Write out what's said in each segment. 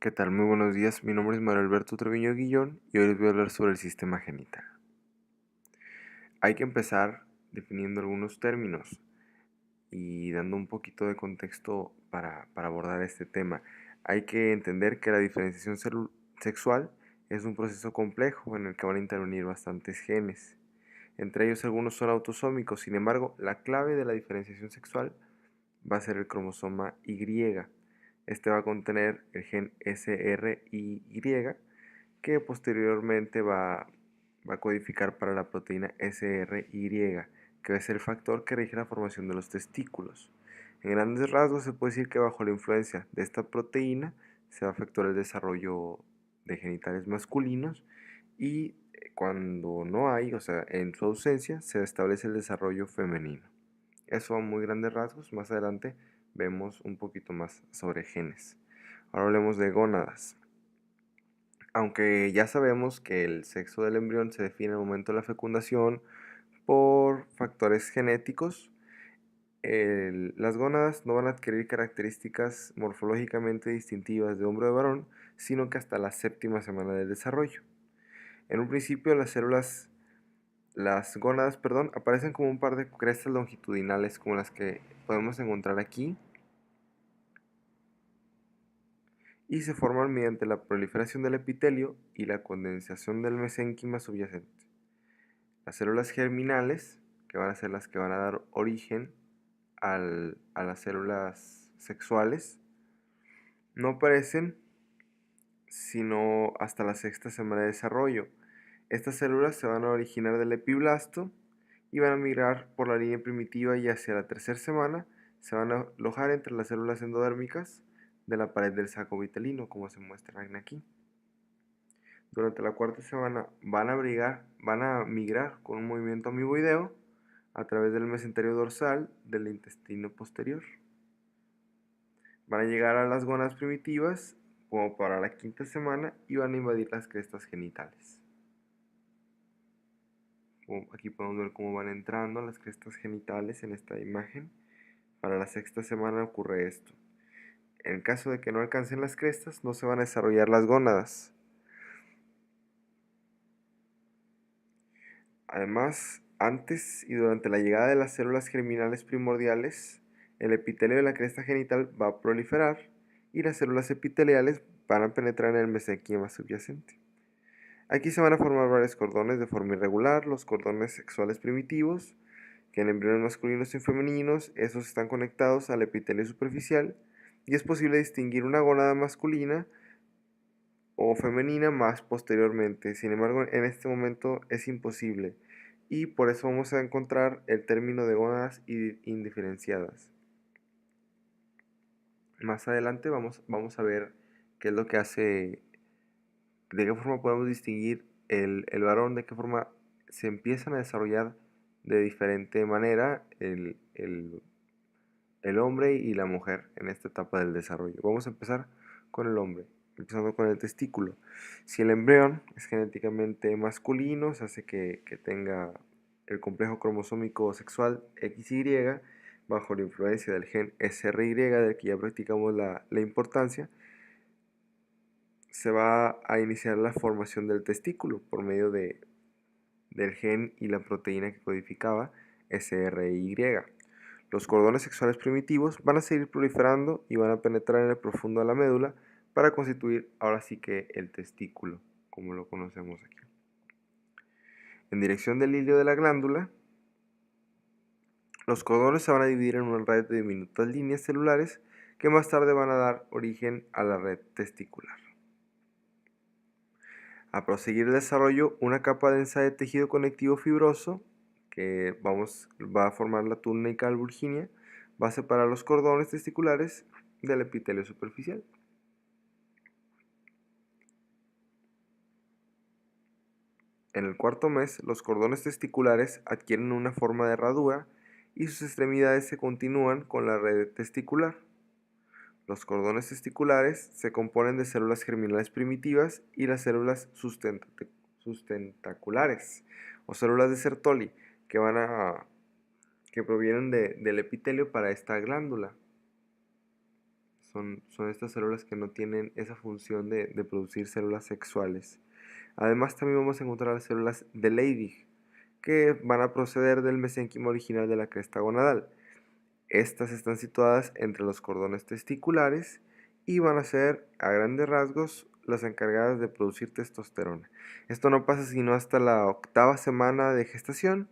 ¿Qué tal? Muy buenos días. Mi nombre es Mario Alberto Treviño Guillón y hoy les voy a hablar sobre el sistema genital. Hay que empezar definiendo algunos términos y dando un poquito de contexto para abordar este tema. Hay que entender que la diferenciación sexual es un proceso complejo en el que van a intervenir bastantes genes. Entre ellos algunos son autosómicos, sin embargo, la clave de la diferenciación sexual va a ser el cromosoma Y. Este va a contener el gen SRY que posteriormente va a codificar para la proteína SRY, que es el factor que rige la formación de los testículos. En grandes rasgos se puede decir que bajo la influencia de esta proteína se va a efectuar el desarrollo de genitales masculinos y cuando no hay, o sea, en su ausencia, se establece el desarrollo femenino. Eso a muy grandes rasgos. Más adelante vemos un poquito más sobre genes. Ahora hablemos de gónadas. Aunque ya sabemos que el sexo del embrión se define al momento de la fecundación por factores genéticos, las gónadas no van a adquirir características morfológicamente distintivas de hombre o de varón, sino que hasta la séptima semana del desarrollo. En un principio las gónadas, aparecen como un par de crestas longitudinales como las que podemos encontrar aquí y se forman mediante la proliferación del epitelio y la condensación del mesénquima subyacente. Las células germinales, que van a ser las que van a dar origen a las células sexuales, no aparecen sino hasta la sexta semana de desarrollo. Estas células se van a originar del epiblasto y van a migrar por la línea primitiva y hacia la tercera semana se van a alojar entre las células endodérmicas de la pared del saco vitelino, como se muestra aquí. Durante la cuarta semana van a migrar con un movimiento amiboideo a través del mesenterio dorsal del intestino posterior. Van a llegar a las gónadas primitivas como para la quinta semana y van a invadir las crestas genitales. Aquí podemos ver cómo van entrando las crestas genitales en esta imagen. Para la sexta semana ocurre esto. En el caso de que no alcancen las crestas, no se van a desarrollar las gónadas. Además, antes y durante la llegada de las células germinales primordiales, el epitelio de la cresta genital va a proliferar y las células epiteliales van a penetrar en el mesenquima subyacente. Aquí se van a formar varios cordones de forma irregular, los cordones sexuales primitivos, que en embriones masculinos y femeninos, esos están conectados al epitelio superficial y es posible distinguir una gónada masculina o femenina más posteriormente. Sin embargo, en este momento es imposible y por eso vamos a encontrar el término de gónadas indiferenciadas. Más adelante vamos a ver qué es lo que hace, de qué forma podemos distinguir el varón, de qué forma se empiezan a desarrollar de diferente manera el hombre y la mujer en esta etapa del desarrollo. Vamos a empezar con el hombre, empezando con el testículo. Si el embrión es genéticamente masculino, se hace que tenga el complejo cromosómico sexual XY bajo la influencia del gen SRY, del que ya practicamos la importancia, se va a iniciar la formación del testículo por medio del gen y la proteína que codificaba SRY. Los cordones sexuales primitivos van a seguir proliferando y van a penetrar en el profundo de la médula para constituir ahora sí que el testículo, como lo conocemos aquí. En dirección del hilio de la glándula, los cordones se van a dividir en una red de diminutas líneas celulares que más tarde van a dar origen a la red testicular. A proseguir el desarrollo, una capa densa de tejido conectivo fibroso, que va a formar la túnica alburgínea, va a separar los cordones testiculares del epitelio superficial. En el cuarto mes, los cordones testiculares adquieren una forma de herradura y sus extremidades se continúan con la red testicular. Los cordones testiculares se componen de células germinales primitivas y las células sustentaculares o células de Sertoli que provienen del epitelio para esta glándula. Son estas células que no tienen esa función de producir células sexuales. Además, también vamos a encontrar las células de Leydig, que van a proceder del mesénquima original de la cresta gonadal. Estas están situadas entre los cordones testiculares y van a ser, a grandes rasgos, las encargadas de producir testosterona. Esto no pasa sino hasta la 8ª semana de gestación,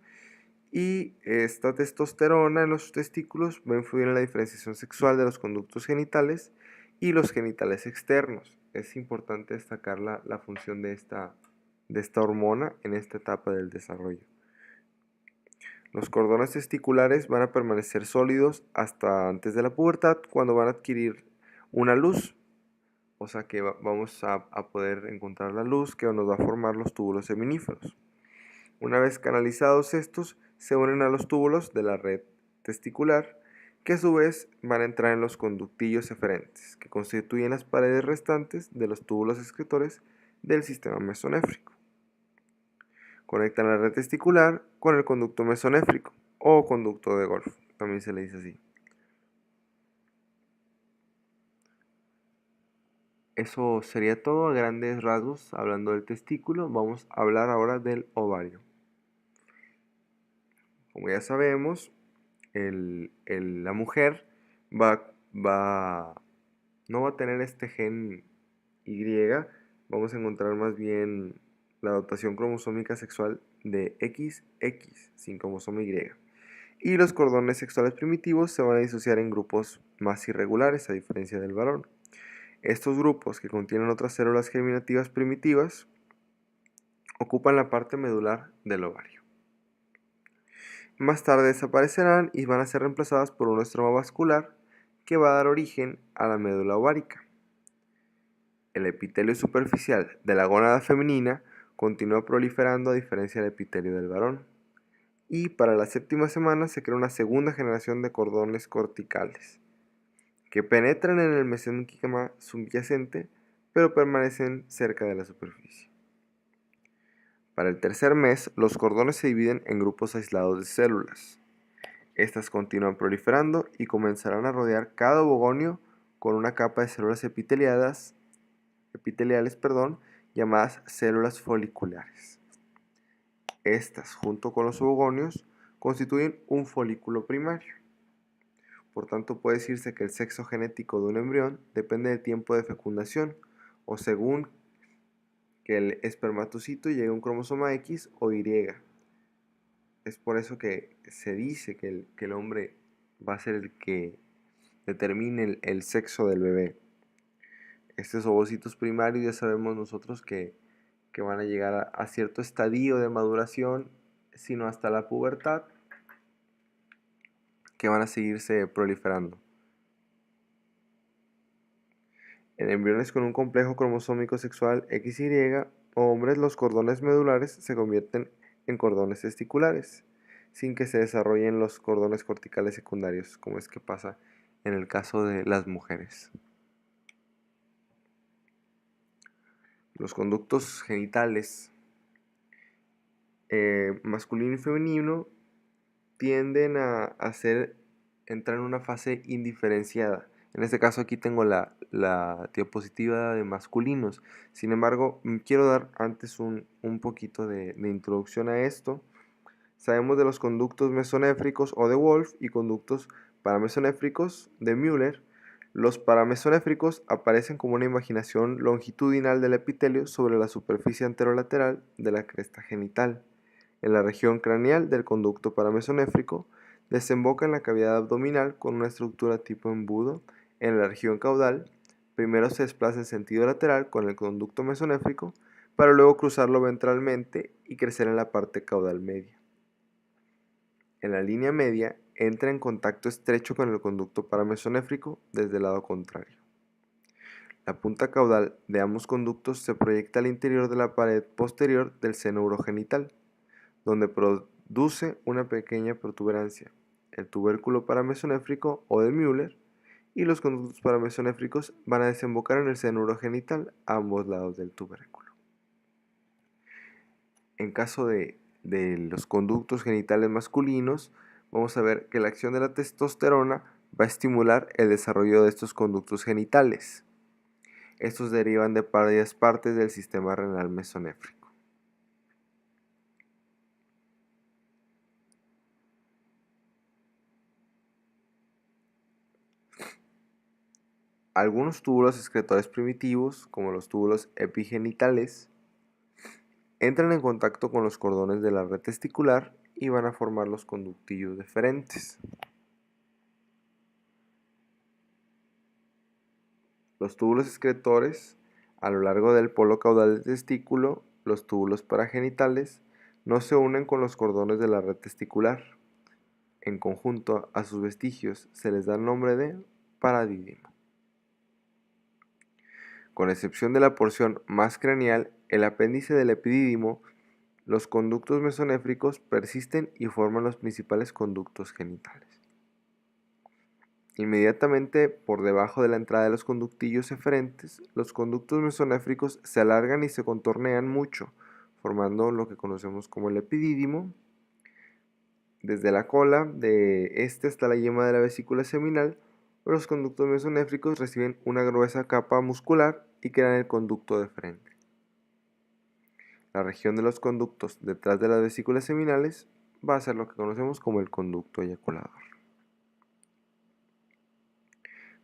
y esta testosterona en los testículos va a influir en la diferenciación sexual de los conductos genitales y los genitales externos. Es importante destacar la función de esta hormona en esta etapa del desarrollo. Los cordones testiculares van a permanecer sólidos hasta antes de la pubertad, cuando van a adquirir una luz. O sea que vamos a poder encontrar la luz que nos va a formar los túbulos seminíferos. Una vez canalizados estos, se unen a los túbulos de la red testicular, que a su vez van a entrar en los conductillos eferentes, que constituyen las paredes restantes de los túbulos excretores del sistema mesonéfrico. Conectan la red testicular con el conducto mesonéfrico o conducto de Golf, también se le dice así. Eso sería todo a grandes rasgos hablando del testículo. Vamos a hablar ahora del ovario. Como ya sabemos, la mujer no va a tener este gen Y, vamos a encontrar más bien la dotación cromosómica sexual de XX, sin cromosoma Y. Y los cordones sexuales primitivos se van a disociar en grupos más irregulares, a diferencia del varón. Estos grupos, que contienen otras células germinativas primitivas, ocupan la parte medular del ovario. Más tarde desaparecerán y van a ser reemplazadas por un estroma vascular que va a dar origen a la médula ovárica. El epitelio superficial de la gónada femenina continúa proliferando a diferencia del epitelio del varón. Y para la 7ª semana se crea una segunda generación de cordones corticales, que penetran en el mesénquima subyacente, pero permanecen cerca de la superficie. Para el 3er mes, los cordones se dividen en grupos aislados de células. Estas continúan proliferando y comenzarán a rodear cada ovogonio con una capa de células epiteliales, llamadas células foliculares. Estas, junto con los ovogonios, constituyen un folículo primario. Por tanto, puede decirse que el sexo genético de un embrión depende del tiempo de fecundación, o según que el espermatocito llegue a un cromosoma X o Y. Es por eso que se dice que el hombre va a ser el que determine el sexo del bebé. Estos ovocitos primarios ya sabemos nosotros que van a llegar a cierto estadio de maduración, sino hasta la pubertad, que van a seguirse proliferando. En embriones con un complejo cromosómico sexual XY o hombres, los cordones medulares se convierten en cordones testiculares, sin que se desarrollen los cordones corticales secundarios, como es que pasa en el caso de las mujeres. Los conductos genitales masculino y femenino tienden a entrar en una fase indiferenciada. En este caso aquí tengo la diapositiva de masculinos. Sin embargo, quiero dar antes un poquito de introducción a esto. Sabemos de los conductos mesonéfricos o de Wolff y conductos paramesonéfricos de Müller. Los paramesonéfricos aparecen como una imaginación longitudinal del epitelio sobre la superficie anterolateral de la cresta genital. En la región craneal del conducto paramesonéfrico desemboca en la cavidad abdominal con una estructura tipo embudo. En la región caudal, primero se desplaza en sentido lateral con el conducto mesonéfrico, para luego cruzarlo ventralmente y crecer en la parte caudal media. En la línea media entra en contacto estrecho con el conducto paramesonéfrico desde el lado contrario. La punta caudal de ambos conductos se proyecta al interior de la pared posterior del seno urogenital, donde produce una pequeña protuberancia, el tubérculo paramesonéfrico o de Müller, y los conductos paramesonéfricos van a desembocar en el seno urogenital a ambos lados del tubérculo. En caso de los conductos genitales masculinos, vamos a ver que la acción de la testosterona va a estimular el desarrollo de estos conductos genitales. Estos derivan de varias partes del sistema renal mesonéfrico. Algunos túbulos excretores primitivos, como los túbulos epigenitales, entran en contacto con los cordones de la red testicular y van a formar los conductillos deferentes. Los túbulos excretores, a lo largo del polo caudal del testículo, los túbulos paragenitales, no se unen con los cordones de la red testicular. En conjunto a sus vestigios se les da el nombre de paradídimo. Con excepción de la porción más craneal, el apéndice del epidídimo, los conductos mesonéfricos persisten y forman los principales conductos genitales. Inmediatamente por debajo de la entrada de los conductillos eferentes, los conductos mesonéfricos se alargan y se contornean mucho, formando lo que conocemos como el epidídimo. Desde la cola de este hasta la yema de la vesícula seminal, los conductos mesonéfricos reciben una gruesa capa muscular y crean el conducto deferente. La región de los conductos detrás de las vesículas seminales va a ser lo que conocemos como el conducto eyaculador.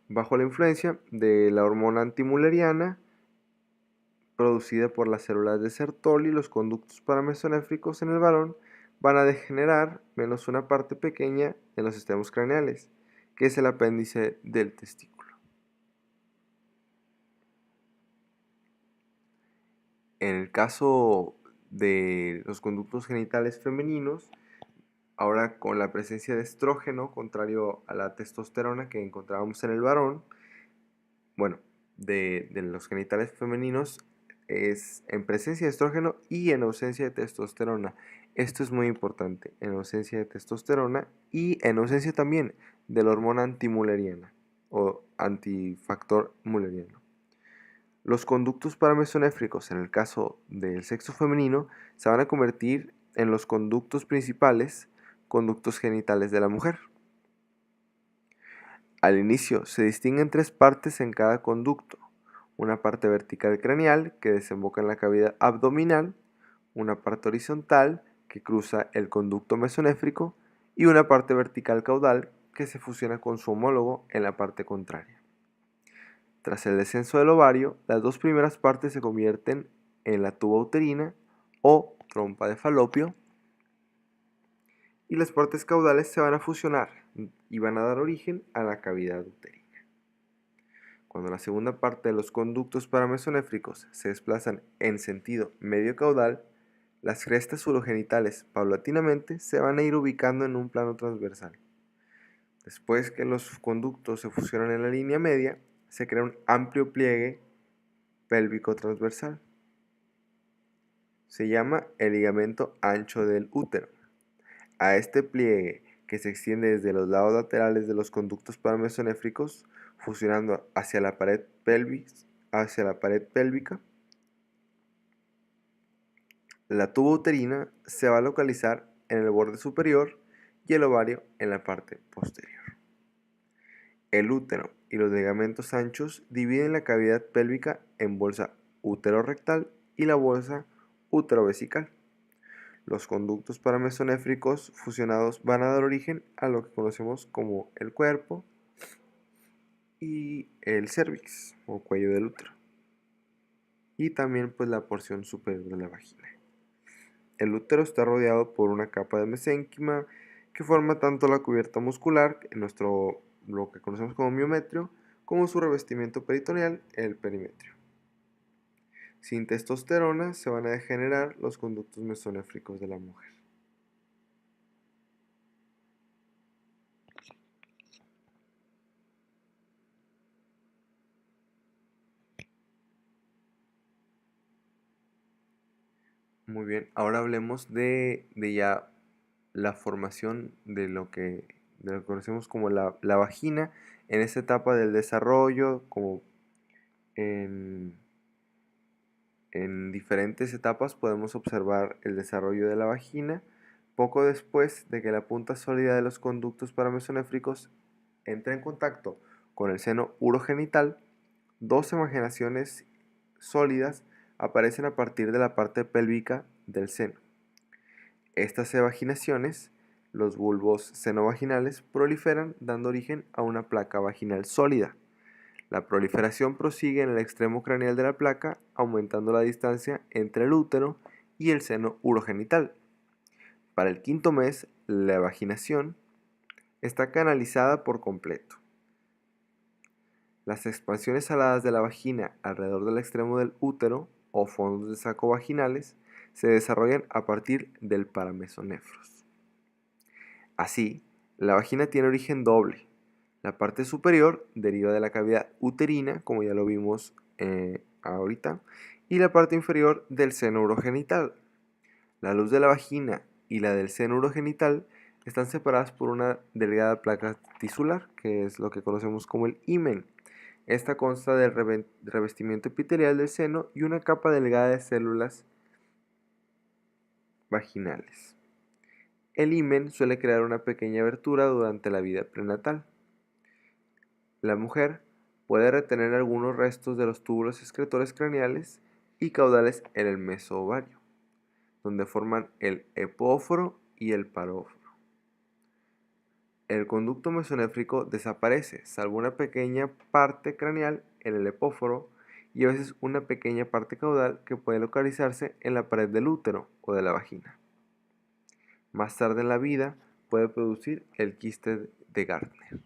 Bajo la influencia de la hormona antimülleriana producida por las células de Sertoli, los conductos paramesonéfricos en el varón van a degenerar menos una parte pequeña en los extremos craneales, que es el apéndice del testículo. En el caso de los conductos genitales femeninos, ahora con la presencia de estrógeno, contrario a la testosterona que encontrábamos en el varón, bueno, de los genitales femeninos es en presencia de estrógeno y en ausencia de testosterona. Esto es muy importante, en ausencia de testosterona y en ausencia también de la hormona antimülleriana o antifactor mülleriano. Los conductos paramesonéfricos en el caso del sexo femenino se van a convertir en los conductos principales, conductos genitales de la mujer. Al inicio se distinguen tres partes en cada conducto: una parte vertical craneal que desemboca en la cavidad abdominal, una parte horizontal que cruza el conducto mesonéfrico y una parte vertical caudal que se fusiona con su homólogo en la parte contraria. Tras el descenso del ovario, las dos primeras partes se convierten en la tuba uterina o trompa de falopio y las partes caudales se van a fusionar y van a dar origen a la cavidad uterina. Cuando la segunda parte de los conductos paramesonéfricos se desplazan en sentido medio caudal, las crestas urogenitales paulatinamente se van a ir ubicando en un plano transversal. Después que los conductos se fusionan en la línea media, se crea un amplio pliegue pélvico transversal. Se llama el ligamento ancho del útero. A este pliegue, que se extiende desde los lados laterales de los conductos paramesonéfricos, fusionando hacia la pared pélvica, la tuba uterina se va a localizar en el borde superior y el ovario en la parte posterior. El útero y los ligamentos anchos dividen la cavidad pélvica en bolsa útero-rectal y la bolsa útero-vesical. Los conductos paramesonéfricos fusionados van a dar origen a lo que conocemos como el cuerpo y el cérvix o cuello del útero, y también pues la porción superior de la vagina. El útero está rodeado por una capa de mesénquima que forma tanto la cubierta muscular, lo que conocemos como miometrio, como su revestimiento peritoneal, el perimetrio. Sin testosterona se van a degenerar los conductos mesonéfricos de la mujer. Muy bien, ahora hablemos de ya la formación de lo que conocemos como la vagina en esta etapa del desarrollo, como en diferentes etapas podemos observar el desarrollo de la vagina poco después de que la punta sólida de los conductos paramesonéfricos entra en contacto con el seno urogenital, dos emaginaciones sólidas aparecen a partir de la parte pélvica del seno. Estas evaginaciones, los bulbos senovaginales, proliferan dando origen a una placa vaginal sólida. La proliferación prosigue en el extremo craneal de la placa, aumentando la distancia entre el útero y el seno urogenital. Para el quinto mes, la vaginación está canalizada por completo. Las expansiones aladas de la vagina alrededor del extremo del útero o fondos de saco vaginales se desarrollan a partir del paramesonefros. Así, la vagina tiene origen doble. La parte superior deriva de la cavidad uterina, como ya lo vimos ahorita, y la parte inferior del seno urogenital. La luz de la vagina y la del seno urogenital están separadas por una delgada placa tisular, que es lo que conocemos como el himen. Esta consta del revestimiento epitelial del seno y una capa delgada de células vaginales. El himen suele crear una pequeña abertura durante la vida prenatal. La mujer puede retener algunos restos de los túbulos excretores craneales y caudales en el mesoovario, donde forman el epóforo y el paróforo. El conducto mesonéfrico desaparece, salvo una pequeña parte craneal en el epóforo y a veces una pequeña parte caudal que puede localizarse en la pared del útero o de la vagina. Más tarde en la vida puede producir el quiste de Gardner.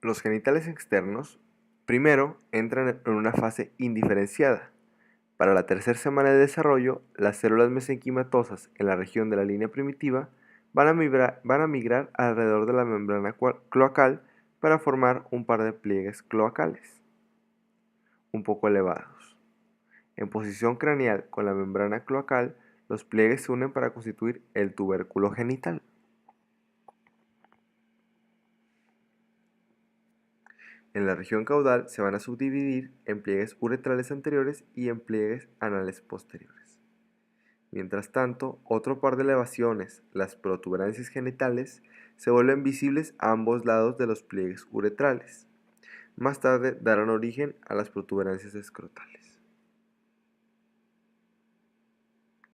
Los genitales externos primero entran en una fase indiferenciada. Para la tercera semana de desarrollo, las células mesenquimatosas en la región de la línea primitiva van a migrar alrededor de la membrana cloacal para formar un par de pliegues cloacales, un poco elevados. En posición craneal con la membrana cloacal, los pliegues se unen para constituir el tubérculo genital. En la región caudal se van a subdividir en pliegues uretrales anteriores y en pliegues anales posteriores. Mientras tanto, otro par de elevaciones, las protuberancias genitales, se vuelven visibles a ambos lados de los pliegues uretrales. Más tarde darán origen a las protuberancias escrotales.